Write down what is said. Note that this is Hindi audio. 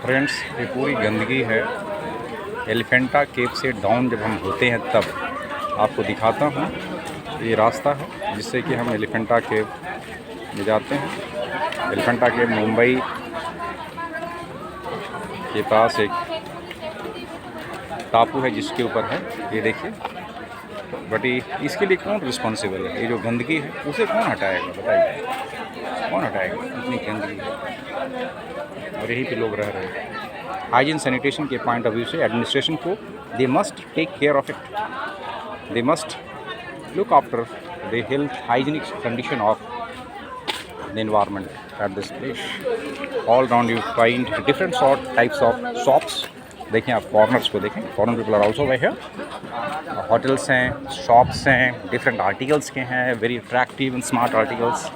फ्रेंड्स, ये पूरी गंदगी है। एलिफेंटा केव से डाउन जब हम होते हैं तब आपको दिखाता हूँ। ये रास्ता है जिससे कि हम एलिफेंटा केव में जाते हैं। एलिफेंटा केव मुंबई के पास एक टापू है जिसके ऊपर है, ये देखिए। बट इसके लिए कौन रिस्पॉन्सिबल है? ये जो गंदगी है उसे कौन हटाएगा, बताइए कौन हटाएगा? इतनी गंदगी है और यहीं पे लोग रह रहे हैं। हाइजीन सैनिटेशन के पॉइंट ऑफ व्यू से एडमिनिस्ट्रेशन को they must take care of it, they must look after the health hygienic condition of the environment at this place. All around you find different types of shops. देखें आप कॉर्नर्स को देखें, foreign people are also here. Hotels हैं, शॉप्स हैं, डिफरेंट आर्टिकल्स के हैं, very attractive and smart articles.